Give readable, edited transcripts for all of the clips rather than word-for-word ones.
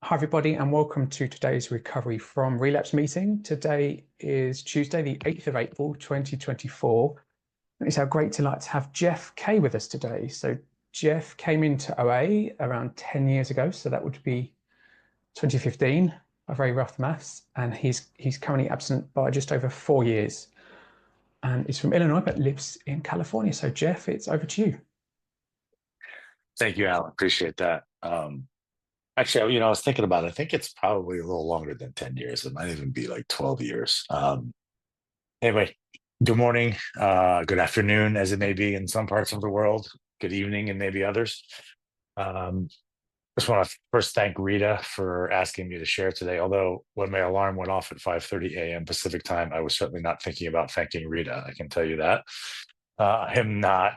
Hi, everybody, and welcome to today's Recovery from Relapse meeting. Today is Tuesday, the 8th of April, 2024. And it's our great delight to have Jeff Kay with us today. So Jeff came into OA around 10 years ago, so that would be 2015, a very rough maths, and he's currently absent by just over 4 years. And he's from Illinois, but lives in California. So Jeff, it's over to you. Thank you, Alan. Appreciate that. Actually, I was thinking about it. I think it's probably a little longer than 10 years. It might even be like 12 years. Anyway, good morning, good afternoon, as it may be in some parts of the world, good evening, and maybe others. Um, just want to first thank Rita for asking me to share today. Although when my alarm went off at 5:30 a.m. Pacific time, I was certainly not thinking about thanking Rita. I can tell you that. I am not.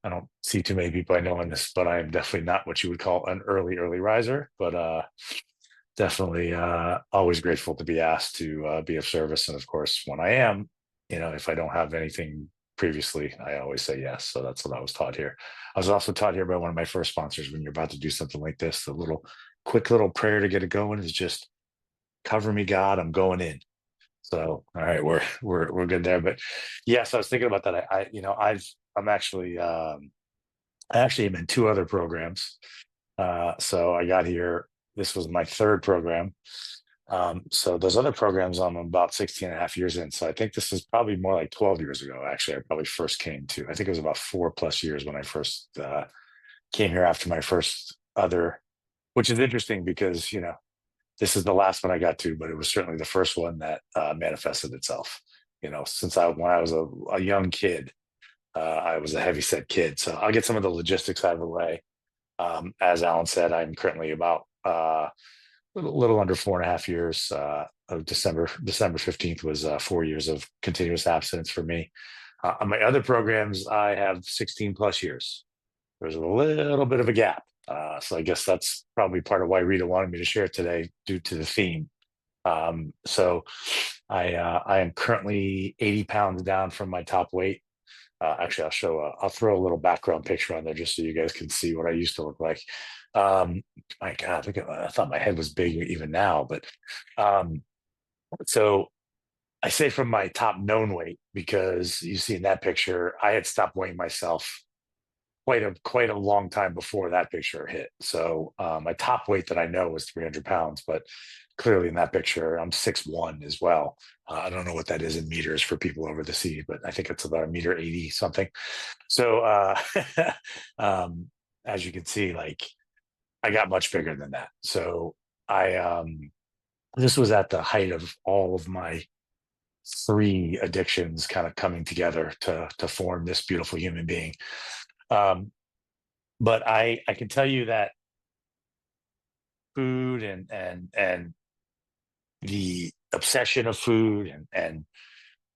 I don't see too many people I know in this, but I am definitely not what you would call an early riser. But definitely always grateful to be asked to be of service. And of course, when I am, if I don't have anything previously, I always say yes. So that's what I was taught here. I was also taught here by one of my first sponsors, when you're about to do something like this, the quick little prayer to get it going is just cover me, God, I'm going in. So, all right, we're good there. But yes, I was thinking about that. I'm actually I actually am in two other programs. So I got here. This was my third program. So those other programs, I'm about 16 and a half years in. So I think this is probably more like 12 years ago. Actually, I probably first came to. I think it was about 4+ years when I first came here after my first other, which is interesting because this is the last one I got to, but it was certainly the first one that manifested itself. Since when I was a young kid, I was a heavy-set kid. So I'll get some of the logistics out of the way. As Alan said, I'm currently about little under 4.5 years. Of December 15th was 4 years of continuous abstinence for me. On my other programs, I have 16+ years. There's a little bit of a gap. So I guess that's probably part of why Rita wanted me to share today due to the theme. So I am currently 80 pounds down from my top weight. Actually, I'll throw a little background picture on there just so you guys can see what I used to look like. My God, I thought my head was big even now, but um, so I say from my top known weight because you see in that picture, I had stopped weighing myself quite a long time before that picture hit. So my top weight that I know was 300 pounds, but clearly in that picture, I'm 6'1" as well. I don't know what that is in meters for people over the sea, but I think it's about 1.80 m something. So as you can see, like I got much bigger than that. So this was at the height of all of my three addictions kind of coming together to form this beautiful human being. Um, but I can tell you that food and the obsession of food and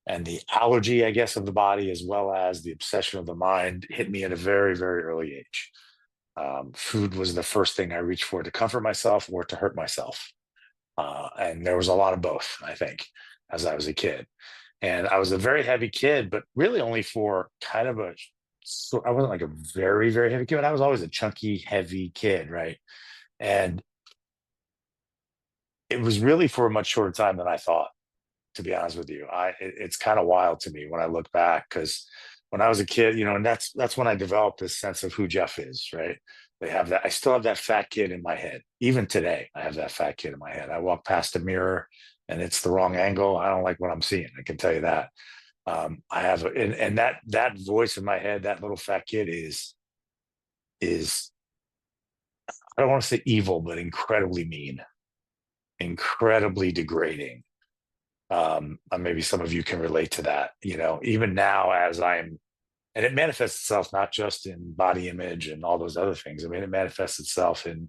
the allergy, I guess, of the body, as well as the obsession of the mind, hit me at a very, very early age. Food was the first thing I reached for to comfort myself or to hurt myself. And there was a lot of both, I think, as I was a kid. And I was a very heavy kid, but really only for kind of so I wasn't like a very, very heavy kid, but I was always a chunky, heavy kid, right? And it was really for a much shorter time than I thought, to be honest with you. It's kind of wild to me when I look back because when I was a kid, and that's when I developed this sense of who Jeff is, right? They have that. I still have that fat kid in my head. Even today, I have that fat kid in my head. I walk past a mirror and it's the wrong angle. I don't like what I'm seeing. I can tell you that. I have, and that voice in my head, that little fat kid is I don't want to say evil, but incredibly mean, incredibly degrading. And maybe some of you can relate to that. Even now, and it manifests itself not just in body image and all those other things. I mean, it manifests itself in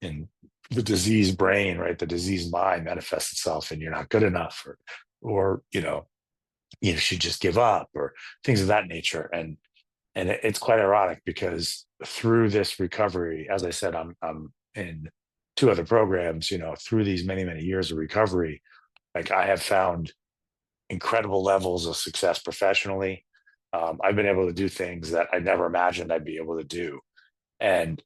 the diseased brain, right? The diseased mind manifests itself in you're not good enough, or you should just give up, or things of that nature. And it's quite ironic because through this recovery, as I said, I'm in two other programs. Through these many years of recovery, like I have found incredible levels of success professionally. I've been able to do things that I never imagined I'd be able to do, and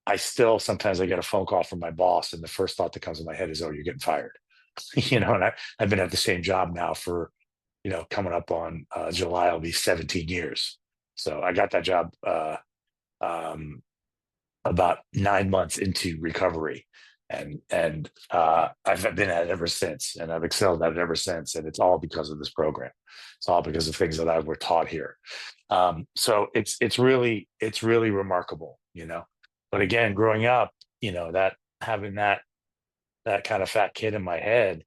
I still sometimes I get a phone call from my boss, and the first thought that comes in my head is, "Oh, you're getting fired." And I've been at the same job now for, coming up on July, will be 17 years. So I got that job um, about 9 months into recovery, and I've been at it ever since, and I've excelled at it ever since, and it's all because of this program. It's all because of things that I were taught here. So it's really remarkable. But again, growing up, that having that kind of fat kid in my head,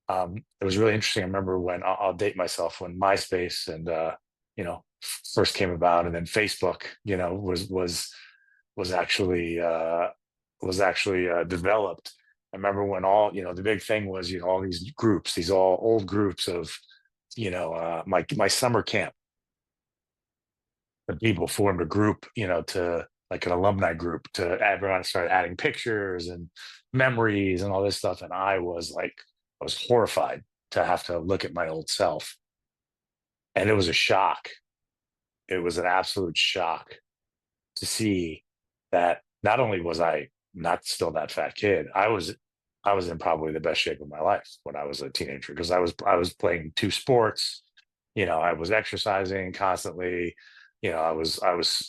it was really interesting. I remember when I'll date myself, when MySpace and first came about, and then Facebook, was actually developed. I remember when all the big thing was all these groups, these all old groups of my summer camp. The people formed a group, to like an alumni group, to everyone started adding pictures and memories and all this stuff, and I was horrified to have to look at my old self, and it was a shock. It was an absolute shock to see that not only was I not still that fat kid, I was in probably the best shape of my life when I was a teenager, because I was playing two sports. I was exercising constantly. I was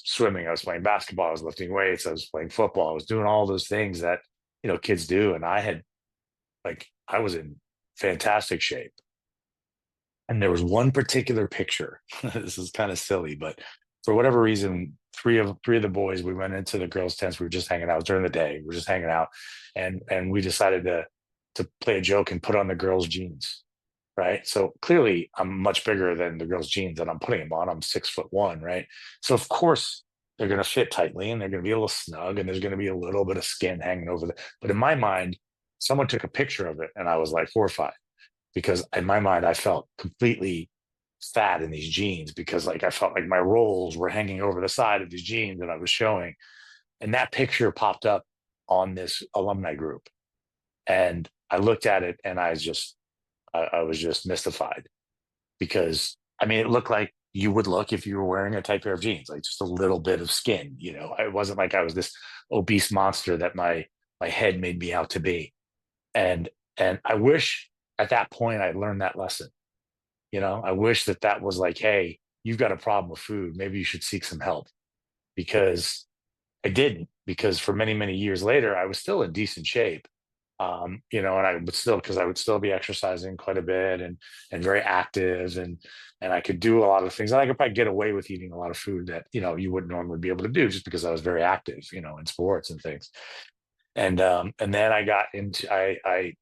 swimming, I was playing basketball, I was lifting weights, I was playing football, I was doing all those things that kids do, and I was in fantastic shape. And there was one particular picture. This is kind of silly, but for whatever reason, three of the boys, we went into the girls' tents. We were just hanging out during the day. We were just hanging out, and we decided to play a joke and put on the girls' jeans. Right. So clearly, I'm much bigger than the girls' jeans that I'm putting them on. I'm 6'1". Right. So of course they're going to fit tightly, and they're going to be a little snug, and there's going to be a little bit of skin hanging over the. But in my mind, someone took a picture of it, and I was like horrified, because in my mind I felt completely fat in these jeans, because like I felt like my rolls were hanging over the side of these jeans that I was showing. And that picture popped up on this alumni group, and I looked at it, and I was just mystified, because I mean, it looked like you would look if you were wearing a tight pair of jeans, like just a little bit of skin. It wasn't like I was this obese monster that my head made me out to be. And I wish at that point I'd learned that lesson. I wish that was like, hey, you've got a problem with food, maybe you should seek some help. Because I didn't, because for many, many years later, I was still in decent shape. And I would still, because I would still be exercising quite a bit, and very active, and I could do a lot of things. And I could probably get away with eating a lot of food that, you wouldn't normally be able to do, just because I was very active, in sports and things. And then I got into I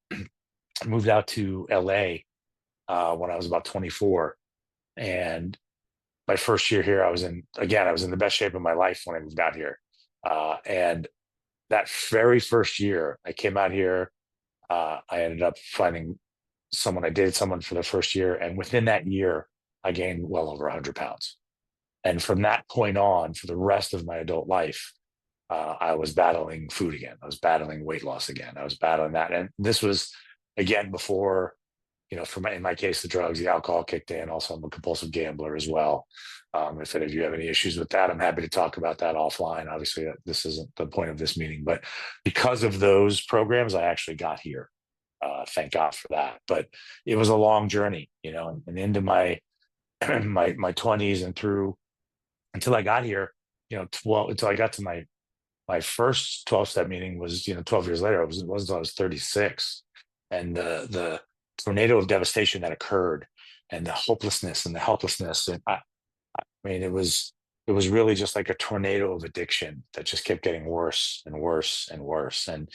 moved out to LA when I was about 24. And my first year here, I was in the best shape of my life when I moved out here. And that very first year I came out here, I ended up finding someone. I dated someone for the first year, and within that year, I gained well over 100 pounds. And from that point on, for the rest of my adult life, I was battling food again. I was battling weight loss again. I was battling that, and this was again before, in my case, the drugs, the alcohol kicked in. Also, I'm a compulsive gambler as well. If any of you have any issues with that, I'm happy to talk about that offline. Obviously, this isn't the point of this meeting, but because of those programs, I actually got here. Thank God for that. But it was a long journey, and into my my 20s, and through until I got here, 12 until I got to my first 12-step meeting was 12 years later. It was until I was 36, and the tornado of devastation that occurred, and the hopelessness and the helplessness, and I mean, it was really just like a tornado of addiction that just kept getting worse and worse and worse. And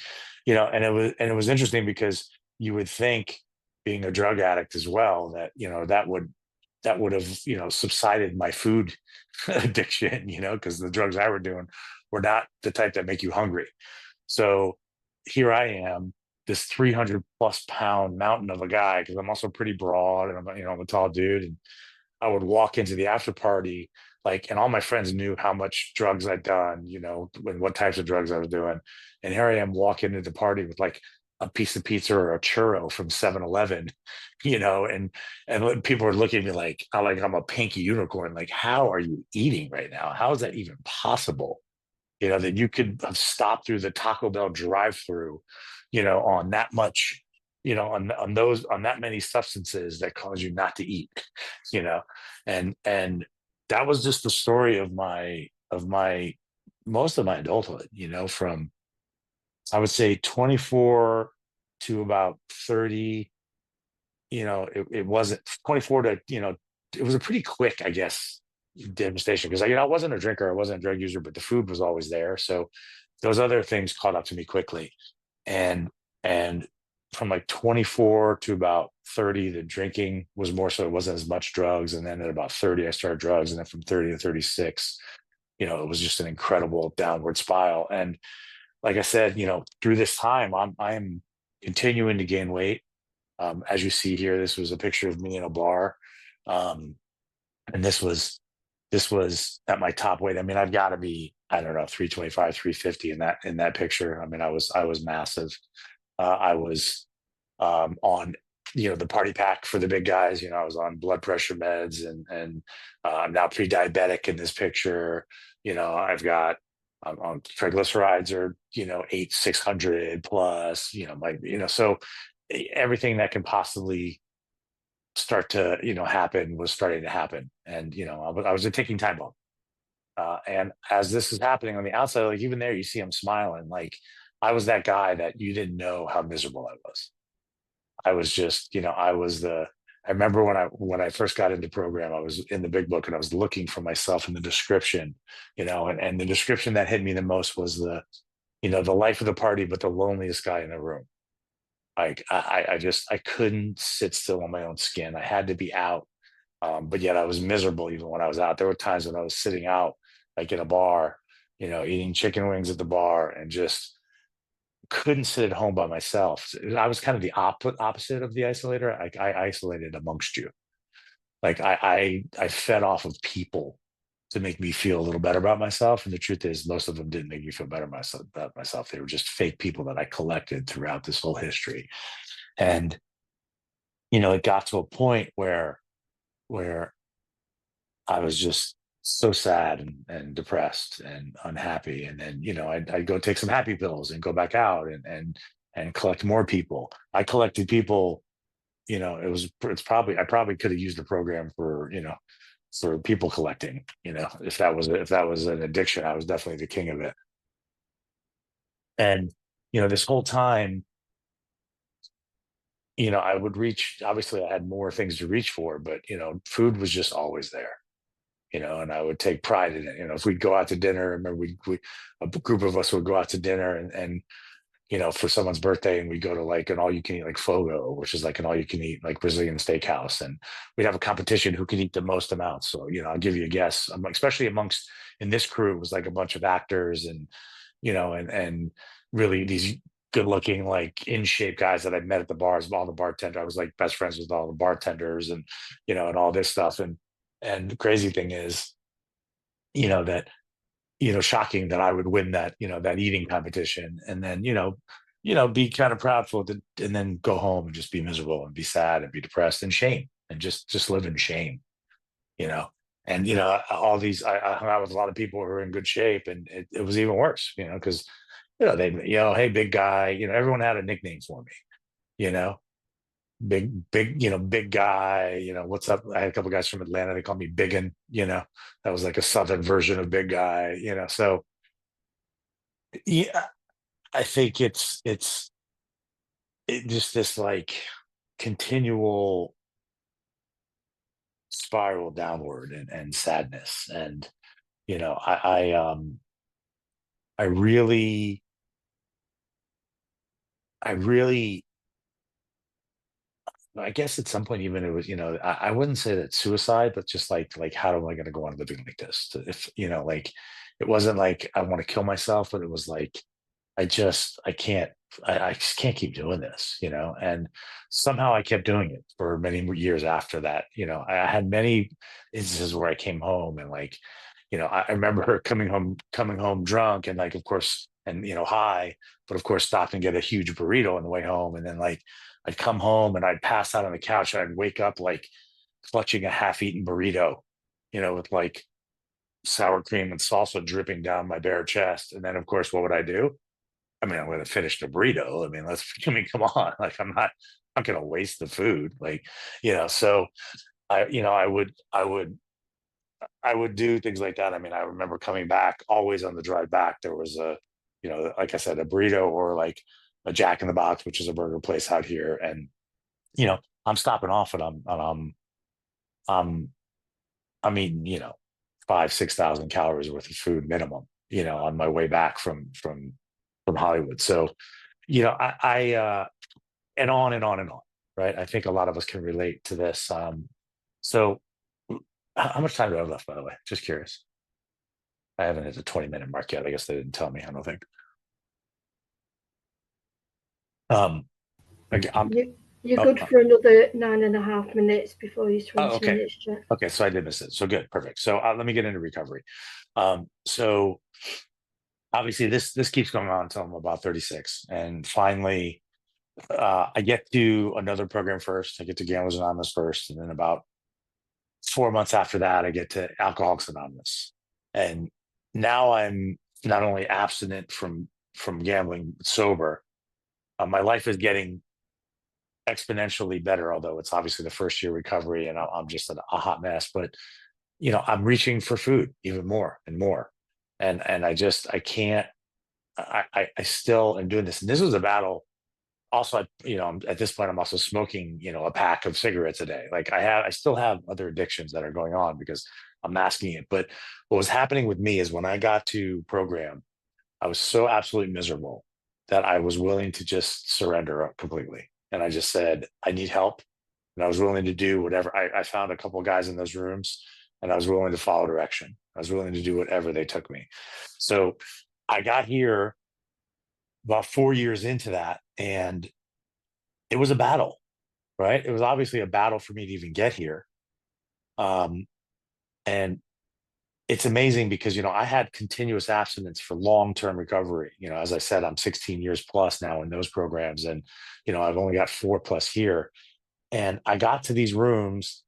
it was interesting, because you would think, being a drug addict as well, that that would have subsided my food addiction, because the drugs I were doing were not the type that make you hungry. So here I am, this 300 plus pound mountain of a guy, because I'm also pretty broad, and I'm a tall dude. And I would walk into the after party, and all my friends knew how much drugs I'd done, and what types of drugs I was doing. And here I am walking into the party with like a piece of pizza or a churro from 7-Eleven, and people are looking at me like I'm a pinky unicorn. Like, how are you eating right now? How is that even possible? that you could have stopped through the Taco Bell drive-through, on that much, on that many substances that cause you not to eat, you know, and that was just the story of my most of my adulthood, from I would say 24 to about 30. It wasn't 24 to, it was a pretty quick, I guess, devastation because I wasn't a drinker, I wasn't a drug user, but the food was always there. So those other things caught up to me quickly. And and from like 24 to about 30, the drinking was more so, it wasn't as much drugs. And then at about 30, I started drugs. And then from 30 to 36, it was just an incredible downward spiral. And like I said, through this time, I'm continuing to gain weight. As you see here, this was a picture of me in a bar, um, and this was at my top weight. I mean, I've got to be, I don't know, 325, 350 in that picture. I mean, I was massive. I was on the party pack for the big guys. I was on blood pressure meds, and I'm now pre-diabetic in this picture. I've got on triglycerides are 600 plus. So everything that can possibly start to happen was starting to happen, and I was a ticking time bomb. And as this is happening on the outside, like even there, you see I'm smiling. Like I was that guy that you didn't know how miserable I was. I was just, I was the. I remember when I first got into program, I was in the big book and I was looking for myself in the description, and the description that hit me the most was the life of the party, but the loneliest guy in the room. Like I just I couldn't sit still on my own skin. I had to be out, but yet I was miserable even when I was out. There were times when I was sitting out, like in a bar, eating chicken wings at the bar, and just couldn't sit at home by myself. I was kind of the opposite of the isolator. I isolated amongst you. Like I fed off of people to make me feel a little better about myself. And the truth is, most of them didn't make me feel better about myself. They were just fake people that I collected throughout this whole history. And it got to a point where I was just so sad and depressed and unhappy. And then, I'd go take some happy pills and go back out and collect more people. I collected people, I probably could have used the program for people collecting, if that was an addiction. I was definitely the king of it. And, this whole time, I would reach, obviously I had more things to reach for, but food was just always there. And I would take pride in it. If we'd go out to dinner, I remember we a group of us would go out to dinner and for someone's birthday, and we'd go to like an all you can eat like Fogo, which is like an all you can eat like Brazilian steakhouse. And we'd have a competition who could eat the most amounts. So, I'll give you a guess, especially amongst in this crew, it was like a bunch of actors and, and really these good looking, like in shape guys that I met at the bars, all the bartender. I was like best friends with all the bartenders and, and all this stuff. And the crazy thing is, that, shocking that I would win that, that eating competition and then, be kind of proud for it and then go home and just be miserable and be sad and be depressed and shame and just live in shame, you know. And all these I hung out with a lot of people who were in good shape and it was even worse, because they, hey, big guy, everyone had a nickname for me, you know, big, big guy, what's up? I had a couple guys from Atlanta, they called me Biggin, that was like a southern version of big guy, so yeah, I think it just this like continual spiral downward and sadness. And I really I really I guess at some point even it was, I wouldn't say that suicide, but just like how am I going to go on living like this? If like it wasn't like I want to kill myself, but it was like I just can't keep doing this, and somehow I kept doing it for many years after that. I had many instances where I came home and like, I remember her coming home drunk and like, of course, and high, but of course stopped and get a huge burrito on the way home. And then like I'd come home and I'd pass out on the couch and I'd wake up like clutching a half-eaten burrito, with like sour cream and salsa dripping down my bare chest. And then, of course, what would I do? I mean, I'm going to finish the burrito. I mean, I mean, come on. Like, I'm not going to waste the food. Like, so I would do things like that. I mean, I remember coming back always on the drive back. There was like I said, a burrito or like a Jack in the Box, which is a burger place out here. And, I'm stopping off and I'm, I'm eating, 5,000 to 6,000 calories worth of food minimum, on my way back from Hollywood. So, and on and on and on, right? I think a lot of us can relate to this. So how much time do I have left, by the way? Just curious. I haven't hit the 20-minute mark yet. I guess they didn't tell me. I don't think. Um, I'm, You're oh, good for another 9.5 minutes before your oh, 20 okay. minutes, Jeff. Okay. So I did miss it. So good. Perfect. So let me get into recovery. So obviously this keeps going on until I'm about 36. And finally, I get to another program first. I get to Gamblers Anonymous first. And then about 4 months after that, I get to Alcoholics Anonymous. And now I'm not only abstinent from gambling, but sober. My life is getting exponentially better, although it's obviously the first year recovery and I'm just a hot mess. But I'm reaching for food even more and more. And I can't, I still am doing this. And this was a battle. Also, at this point, I'm also smoking, a pack of cigarettes a day. Like I still have other addictions that are going on because I'm masking it. But what was happening with me is when I got to program, I was so absolutely miserable that I was willing to just surrender completely. And I just said, I need help. And I was willing to do whatever. I found a couple of guys in those rooms and I was willing to follow direction. I was willing to do whatever they took me. So I got here about 4 years into that. And it was a battle, right? It was obviously a battle for me to even get here. Um, and it's amazing because, I had continuous abstinence for long-term recovery. As I said, I'm 16 years plus now in those programs. And, I've only got 4+ here. And I got to these rooms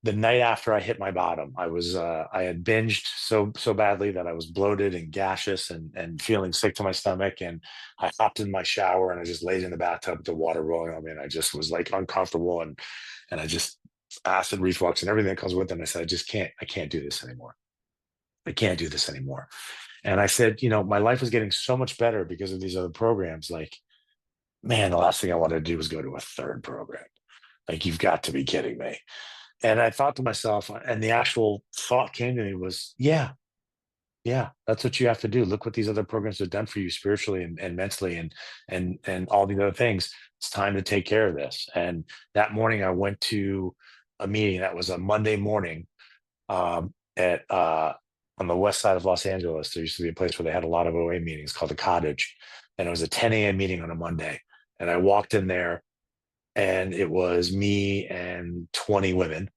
the night after I hit my bottom. I had binged so badly that I was bloated and gaseous and feeling sick to my stomach. And I hopped in my shower and I just laid in the bathtub with the water rolling on me. And I just was like uncomfortable and I just acid reflux and everything that comes with it. And I said, I can't do this anymore. I can't do this anymore. And I said, my life is getting so much better because of these other programs. Like, man, the last thing I wanted to do was go to a third program. Like, you've got to be kidding me. And I thought to myself, and the actual thought came to me was, yeah, that's what you have to do. Look what these other programs have done for you spiritually and mentally and all these other things. It's time to take care of this. And that morning I went to a meeting that was a Monday morning at on the west side of Los Angeles. There used to be a place where they had a lot of OA meetings called the Cottage. And it was a 10 a.m. meeting on a Monday. And I walked in there and it was me and 20 women.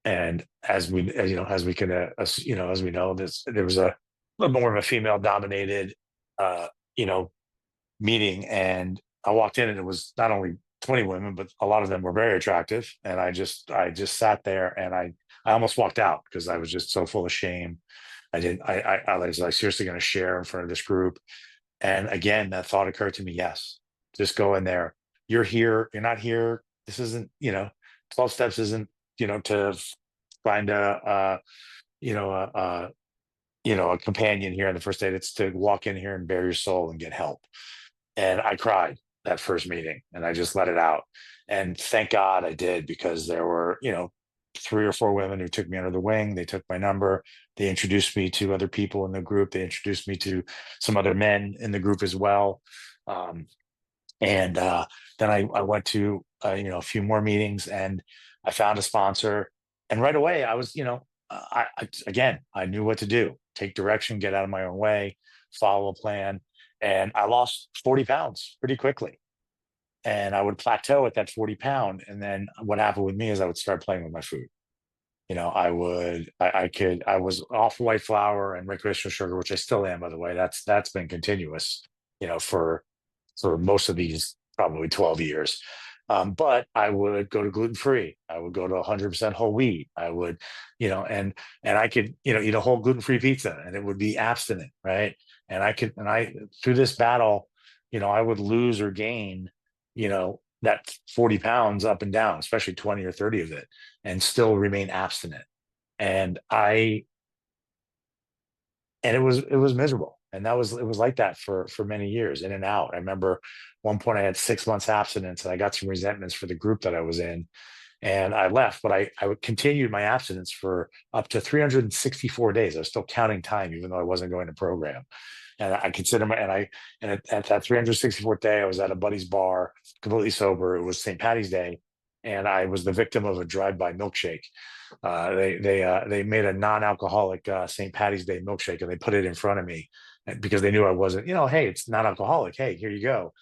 And as we, as we can, as we know, there was a little more of a female dominated, uh, you know, meeting. And I walked in and it was not only 20 women, but a lot of them were very attractive. And I just sat there and I almost walked out because I was just so full of shame. I didn't, I was like seriously going to share in front of this group. And again, that thought occurred to me. Yes, just go in there. You're here. You're not here. This isn't, 12 steps isn't, to find a companion here on the first date. It's to walk in here and bare your soul and get help. And I cried that first meeting and I just let it out. And thank God I did, because there were, 3 or 4 women who took me under the wing. They took my number. They introduced me to other people in the group. They introduced me to some other men in the group as well. And then I went to, a few more meetings and I found a sponsor. And right away I was, again, I knew what to do: take direction, get out of my own way, follow a plan. And I lost 40 pounds pretty quickly. And I would plateau at that 40 pound. And then what happened with me is I would start playing with my food. I was off white flour and recreational sugar, which I still am, by the way. That's been continuous, for most of these probably 12 years. But I would go to gluten-free. I would go to 100% whole wheat. I would, and I could, eat a whole gluten-free pizza, and it would be abstinent, right? And I through this battle, I would lose or gain, that 40 pounds up and down, especially 20 or 30 of it, and still remain abstinent. And I and it was miserable, and it was like that for many years, in and out. I remember one point I had 6 months abstinence, and I got some resentments for the group that I was in, and I left. But I would continue my abstinence for up to 364 days. I was still counting time, even though I wasn't going to program. And I consider at that 364th day, I was at a buddy's bar, completely sober. It was St. Patty's Day, and I was the victim of a drive-by milkshake. They made a non-alcoholic St. Patty's Day milkshake, and they put it in front of me because they knew I wasn't. Hey, it's non-alcoholic. Hey, here you go.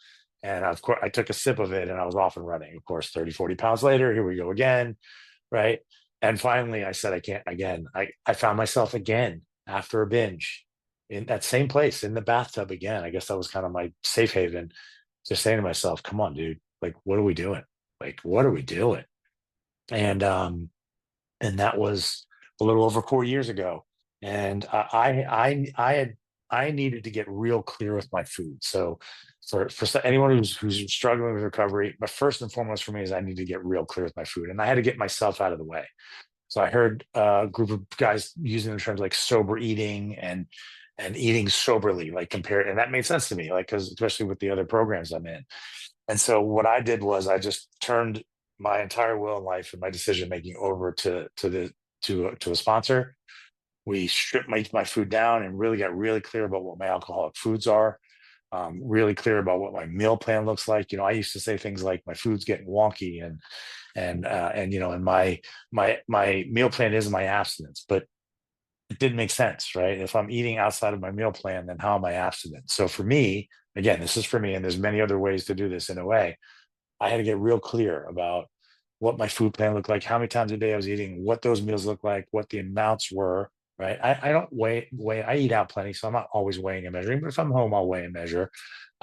And of course, I took a sip of it, and I was off and running. Of course, 30, 40 pounds later, here we go again, right? And finally, I said, I can't again. I found myself again after a binge in that same place in the bathtub again. I guess that was kind of my safe haven. Just saying to myself, come on, dude, like, what are we doing? Like, what are we doing? And that was a little over 4 years ago. And I needed to get real clear with my food. So for anyone who's struggling with recovery, but first and foremost for me is I need to get real clear with my food, and I had to get myself out of the way. So I heard a group of guys using the terms like sober eating and eating soberly, like compared, and that made sense to me, like, because especially with the other programs I'm in. And so what I did was I just turned my entire will in life and my decision making over to a sponsor. We stripped my food down and really got really clear about what my alcoholic foods are. Really clear about what my meal plan looks like. I used to say things like my food's getting wonky, and my meal plan is my abstinence, but it didn't make sense, right? If I'm eating outside of my meal plan, then how am I abstinent? So for me, again, this is for me, and there's many other ways to do this in a way. I had to get real clear about what my food plan looked like, how many times a day I was eating, what those meals looked like, what the amounts were, right? I don't weigh, I eat out plenty, so I'm not always weighing and measuring, but if I'm home, I'll weigh and measure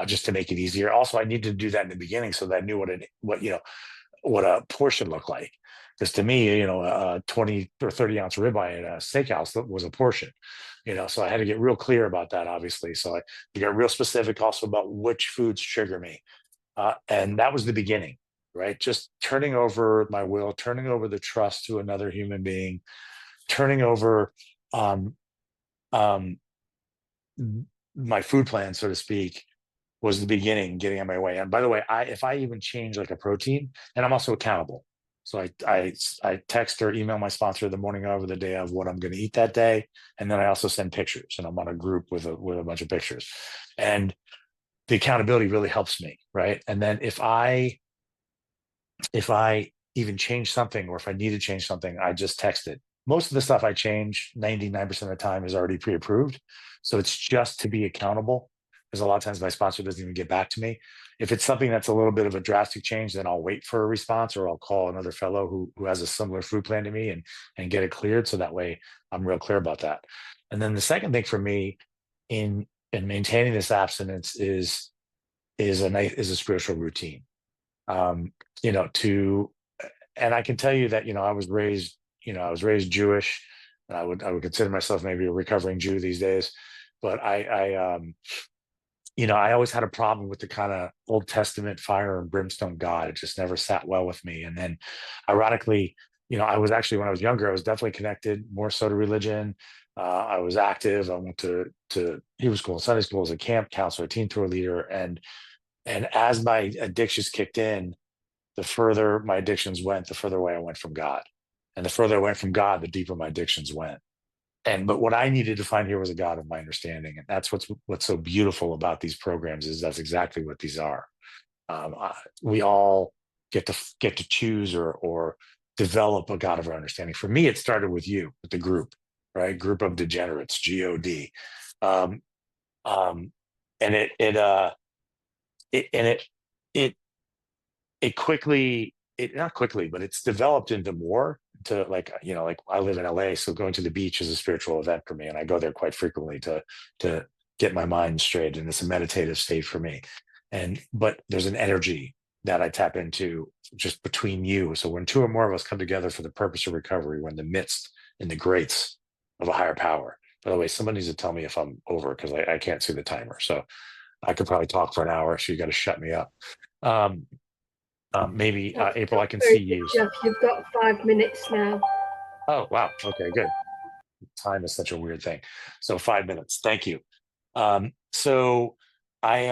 just to make it easier. Also, I needed to do that in the beginning so that I knew what a portion looked like. Because to me, a 20 or 30 ounce ribeye at a steakhouse was a portion, so I had to get real clear about that, obviously. So I got real specific also about which foods trigger me. And that was the beginning, right? Just turning over my will, turning over the trust to another human being, turning over um, um, my food plan, so to speak, was the beginning, getting on my way. And by the way, if I even change like a protein, and I'm also accountable. So I text or email my sponsor the morning of, the day of, what I'm going to eat that day, and then I also send pictures, and I'm on a group with a bunch of pictures, and the accountability really helps me, right? And then if I even change something, or if I need to change something, I just text it. Most of the stuff I change, 99% of the time, is already pre-approved. So it's just to be accountable, because a lot of times my sponsor doesn't even get back to me. If it's something that's a little bit of a drastic change, then I'll wait for a response, or I'll call another fellow who has a similar food plan to me and get it cleared. So that way I'm real clear about that. And then the second thing for me in maintaining this abstinence is a spiritual routine. And I can tell you that, I was raised Jewish, and I would consider myself maybe a recovering Jew these days, but I always had a problem with the kind of Old Testament fire and brimstone God. It just never sat well with me. And then ironically, I was actually, when I was younger, I was definitely connected more so to religion. I was active. I went to Hebrew school, Sunday school, as a camp counselor, teen tour leader. And as my addictions kicked in, the further my addictions went, the further away I went from God. And the further I went from God, the deeper my addictions went. But what I needed to find here was a God of my understanding. And that's what's so beautiful about these programs, is that's exactly what these are. We all get to choose or develop a God of our understanding. For me, it started with you, with the group, right? Group of Degenerates, GOD. Um, and it quickly, not quickly, but it's developed into more, to like I live in LA, so going to the beach is a spiritual event for me, and I go there quite frequently to get my mind straight, and it's a meditative state for me. But there's an energy that I tap into just between you. So when two or more of us come together for the purpose of recovery, we're in the midst, in the grace of a higher power. By the way, somebody needs to tell me if I'm over, because I can't see the timer. So I could probably talk for an hour, so you got to shut me up. Maybe April, I can see you. Jeff, you've got 5 minutes now. Oh, wow. Okay, good. Time is such a weird thing. So 5 minutes. Thank you. So I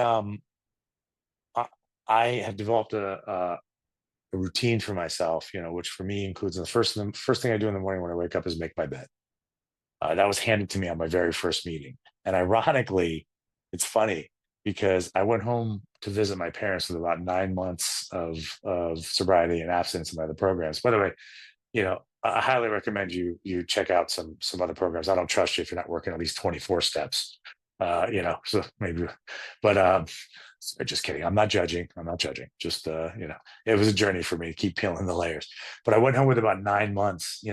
I have developed a routine for myself, which for me includes the first thing I do in the morning when I wake up is make my bed. That was handed to me on my very first meeting. And ironically, it's funny because I went home to visit my parents with about 9 months of sobriety and abstinence in my other programs. By the way, I highly recommend you check out some other programs. I don't trust you if you're not working at least 24 steps. So maybe, but just kidding. I'm not judging. Just it was a journey for me to keep peeling the layers. But I went home with about 9 months.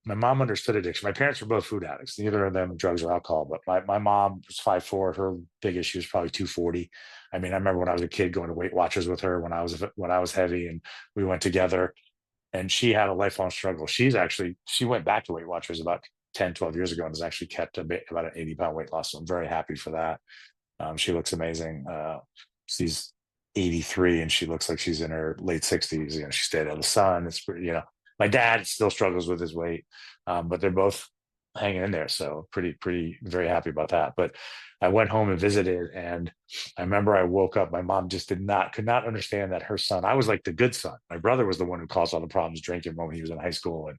My mom understood addiction. My parents were both food addicts. Neither of them drugs or alcohol. But my mom was 5'4". Her big issue was probably 240. I mean, I remember when I was a kid going to Weight Watchers with her when I was heavy, and we went together. And she had a lifelong struggle. She went back to Weight Watchers about 10, 12 years ago and has actually kept about an 80-pound weight loss. So I'm very happy for that. She looks amazing. She's 83 and she looks like she's in her late 60s. She stayed out of the sun. It's pretty, my dad still struggles with his weight, but they're both hanging in there. So pretty, very happy about that. But I went home and visited, and I remember I woke up. My mom just could not understand that her son. I was like the good son. My brother was the one who caused all the problems drinking when he was in high school,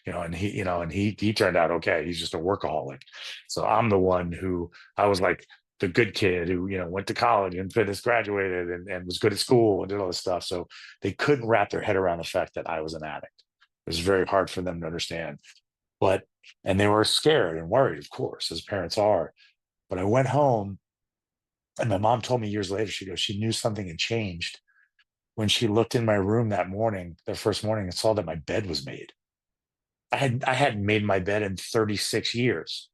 and he turned out okay. He's just a workaholic. So I'm the one who I was like the good kid who went to college and finished, graduated, and was good at school and did all this stuff. So they couldn't wrap their head around the fact that I was an addict. It was very hard for them to understand. And they were scared and worried, of course, as parents are. But I went home, and my mom told me years later, she goes, she knew something had changed when she looked in my room that morning, the first morning, and saw that my bed was made. I hadn't made my bed in 36 years.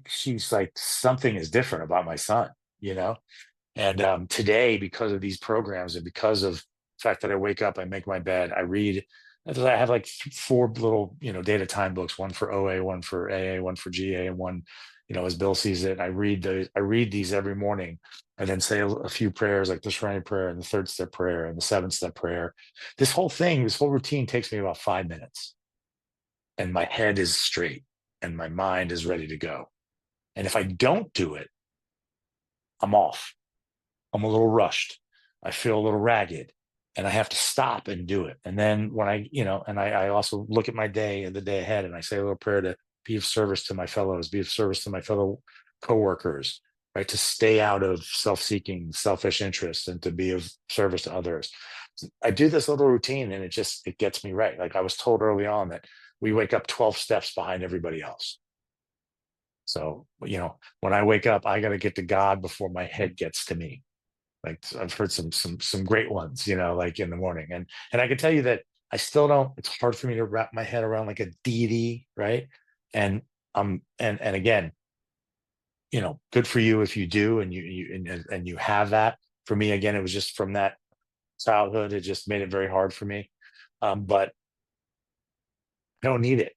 She's like, something is different about my son, And today, because of these programs and because of the fact that I wake up, I make my bed, I read. I have like 4 little, data time books, one for OA, one for AA, one for GA, and one, as Bill sees it. I read these every morning, and then say a few prayers like the Serenity Prayer and the 3rd step prayer and the 7th step prayer. This whole routine takes me about 5 minutes, and my head is straight and my mind is ready to go. And if I don't do it, I'm off. I'm a little rushed. I feel a little ragged, and I have to stop and do it. And then when I also look at my day and the day ahead, and I say a little prayer to be of service to my fellows, be of service to my fellow coworkers, right? To stay out of self-seeking, selfish interests, and to be of service to others. I do this little routine, and it gets me right. Like I was told early on that we wake up 12 steps behind everybody else. So, when I wake up, I got to get to God before my head gets to me. Like I've heard some great ones, like in the morning. And I can tell you that I still don't, it's hard for me to wrap my head around like a deity, right? And and again, good for you if you do and you have that. For me, again, it was just from that childhood, it just made it very hard for me. But I don't need it.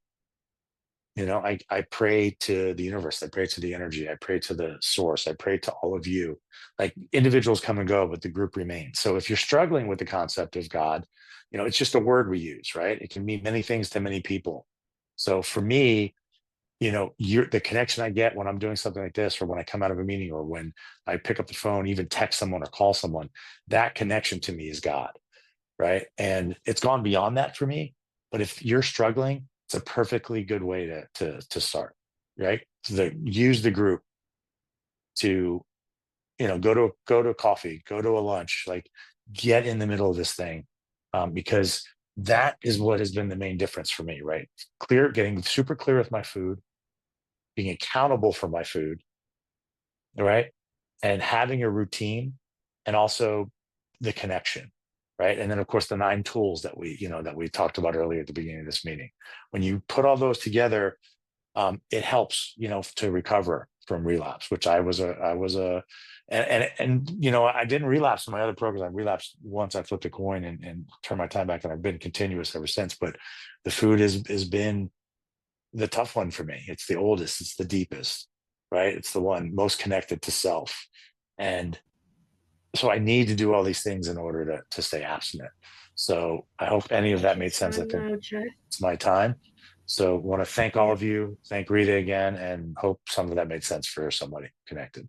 I pray to the universe. I pray to the energy. I pray to the source. I pray to all of you. Like individuals come and go, but the group remains. So if you're struggling with the concept of God, it's just a word we use, right? It can mean many things to many people. So for me, the connection I get when I'm doing something like this, or when I come out of a meeting, or when I pick up the phone, even text someone or call someone, that connection to me is God, right? And it's gone beyond that for me. But if you're struggling, it's a perfectly good way to start, right? Use the group to, go to coffee, go to a lunch, like get in the middle of this thing, because that is what has been the main difference for me, right? Getting super clear with my food, being accountable for my food, right? And having a routine, and also the connection, right? And then of course the 9 tools that we talked about earlier at the beginning of this meeting. When you put all those together, it helps, to recover. Relapse, which I was and you know, I didn't relapse in my other programs. I relapsed once I flipped a coin and turned my time back, and I've been continuous ever since. But the food has been the tough one for me. It's the oldest, it's the deepest, right? It's the one most connected to self. And so I need to do all these things in order to stay abstinent. So I hope any of that made sense. I think Now, Jeff. it's my time. So want to thank all of you, thank Rita again, and hope some of that made sense for somebody connected.